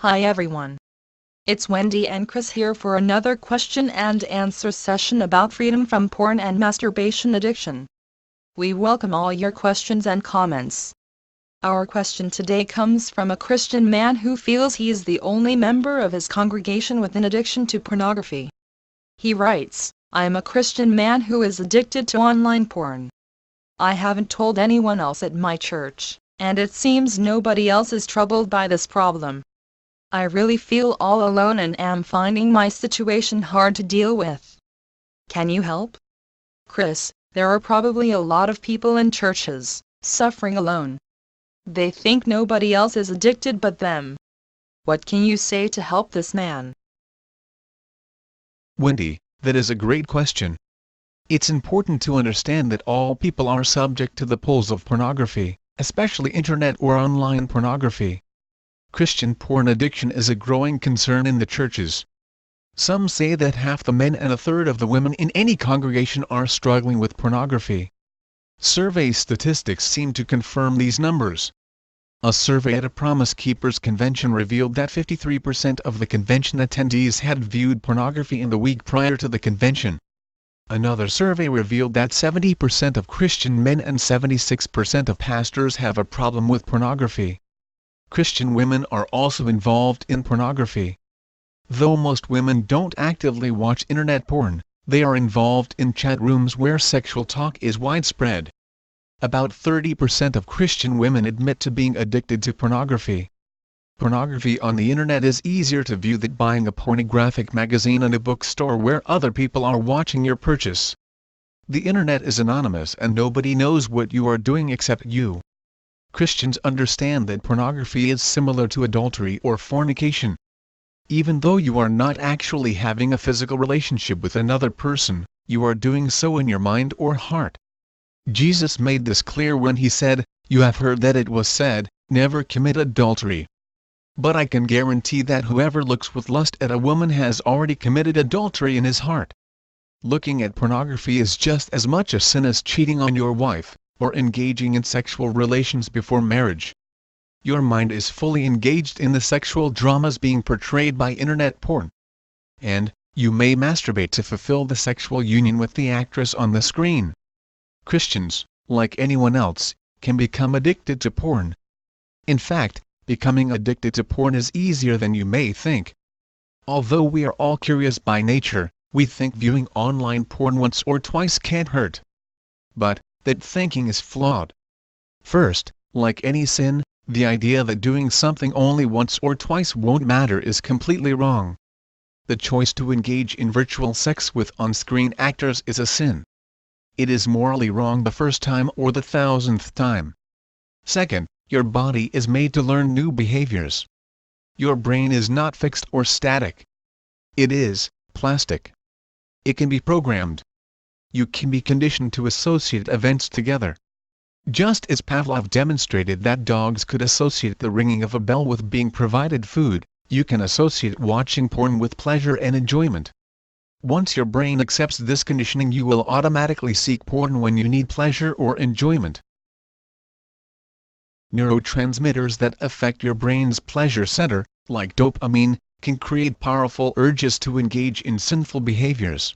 Hi everyone. It's Wendy and Chris here for another question and answer session about freedom from porn and masturbation addiction. We welcome all your questions and comments. Our question today comes from a Christian man who feels he is the only member of his congregation with an addiction to pornography. He writes, "I am a Christian man who is addicted to online porn. I haven't told anyone else at my church, and it seems nobody else is troubled by this problem. I really feel all alone and am finding my situation hard to deal with. Can you help?" Chris, there are probably a lot of people in churches suffering alone. They think nobody else is addicted but them. What can you say to help this man? Wendy, that is a great question. It's important to understand that all people are subject to the pulls of pornography, especially internet or online pornography. Christian porn addiction is a growing concern in the churches. Some say that half the men and a third of the women in any congregation are struggling with pornography. Survey statistics seem to confirm these numbers. A survey at a Promise Keepers convention revealed that 53% of the convention attendees had viewed pornography in the week prior to the convention. Another survey revealed that 70% of Christian men and 76% of pastors have a problem with pornography. Christian women are also involved in pornography. Though most women don't actively watch internet porn, they are involved in chat rooms where sexual talk is widespread. About 30% of Christian women admit to being addicted to pornography. Pornography on the internet is easier to view than buying a pornographic magazine in a bookstore where other people are watching your purchase. The internet is anonymous and nobody knows what you are doing except you. Christians understand that pornography is similar to adultery or fornication. Even though you are not actually having a physical relationship with another person, you are doing so in your mind or heart. Jesus made this clear when he said, "You have heard that it was said, 'Never commit adultery.' But I can guarantee that whoever looks with lust at a woman has already committed adultery in his heart." Looking at pornography is just as much a sin as cheating on your wife, or engaging in sexual relations before marriage. Your mind is fully engaged in the sexual dramas being portrayed by internet porn. And, you may masturbate to fulfill the sexual union with the actress on the screen. Christians, like anyone else, can become addicted to porn. In fact, becoming addicted to porn is easier than you may think. Although we are all curious by nature, we think viewing online porn once or twice can't hurt. But, that thinking is flawed. First, like any sin, the idea that doing something only once or twice won't matter is completely wrong. The choice to engage in virtual sex with on-screen actors is a sin. It is morally wrong the first time or the 1,000th time. Second, your body is made to learn new behaviors. Your brain is not fixed or static. It is plastic. It can be programmed. You can be conditioned to associate events together. Just as Pavlov demonstrated that dogs could associate the ringing of a bell with being provided food, you can associate watching porn with pleasure and enjoyment. Once your brain accepts this conditioning, you will automatically seek porn when you need pleasure or enjoyment. Neurotransmitters that affect your brain's pleasure center, like dopamine, can create powerful urges to engage in sinful behaviors.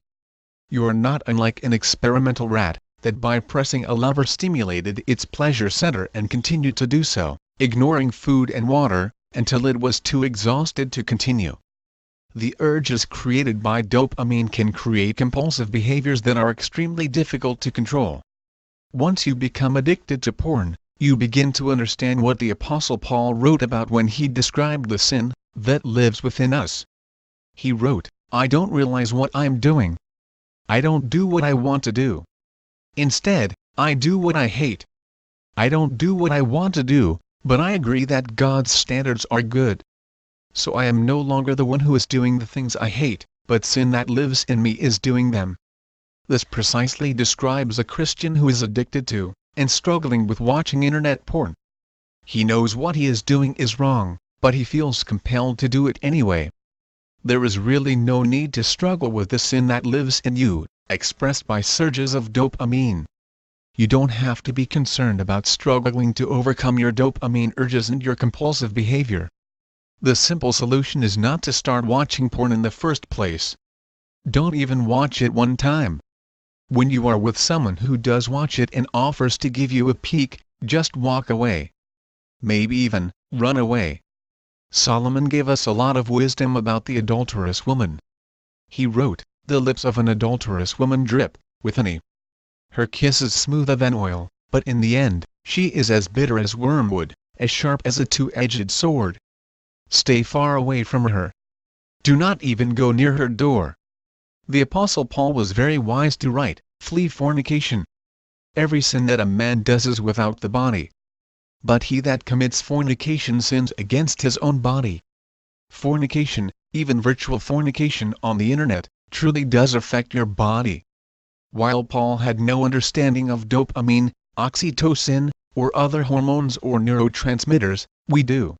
You are not unlike an experimental rat, that by pressing a lever stimulated its pleasure center and continued to do so, ignoring food and water, until it was too exhausted to continue. The urges created by dopamine can create compulsive behaviors that are extremely difficult to control. Once you become addicted to porn, you begin to understand what the Apostle Paul wrote about when he described the sin that lives within us. He wrote, "I don't realize what I'm doing. I don't do what I want to do. Instead, I do what I hate. I don't do what I want to do, but I agree that God's standards are good. So I am no longer the one who is doing the things I hate, but sin that lives in me is doing them." This precisely describes a Christian who is addicted to, and struggling with watching internet porn. He knows what he is doing is wrong, but he feels compelled to do it anyway. There is really no need to struggle with the sin that lives in you, expressed by surges of dopamine. You don't have to be concerned about struggling to overcome your dopamine urges and your compulsive behavior. The simple solution is not to start watching porn in the first place. Don't even watch it one time. When you are with someone who does watch it and offers to give you a peek, just walk away. Maybe even run away. Solomon gave us a lot of wisdom about the adulterous woman. He wrote, "The lips of an adulterous woman drip with honey. Her kiss is smoother than oil, but in the end, she is as bitter as wormwood, as sharp as a two-edged sword. Stay far away from her. Do not even go near her door." The Apostle Paul was very wise to write, "Flee fornication. Every sin that a man does is without the body. But he that commits fornication sins against his own body." Fornication, even virtual fornication on the internet, truly does affect your body. While Paul had no understanding of dopamine, oxytocin, or other hormones or neurotransmitters, we do.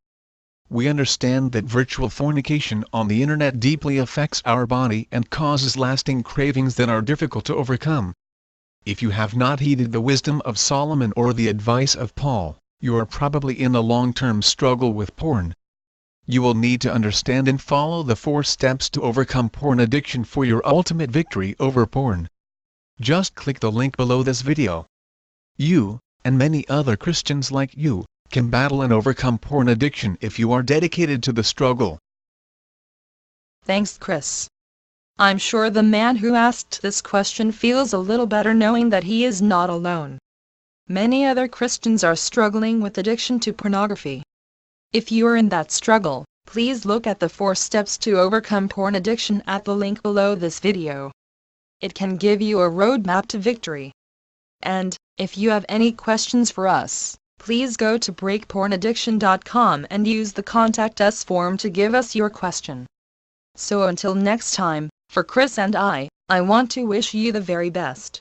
We understand that virtual fornication on the internet deeply affects our body and causes lasting cravings that are difficult to overcome. If you have not heeded the wisdom of Solomon or the advice of Paul, you are probably in a long-term struggle with porn. You will need to understand and follow the 4 steps to overcome porn addiction for your ultimate victory over porn. Just click the link below this video. You, and many other Christians like you, can battle and overcome porn addiction if you are dedicated to the struggle. Thanks, Chris. I'm sure the man who asked this question feels a little better knowing that he is not alone. Many other Christians are struggling with addiction to pornography. If you are in that struggle, please look at the 4 steps to overcome porn addiction at the link below this video. It can give you a roadmap to victory. And, if you have any questions for us, please go to breakpornaddiction.com and use the Contact Us form to give us your question. So until next time, for Chris and I want to wish you the very best.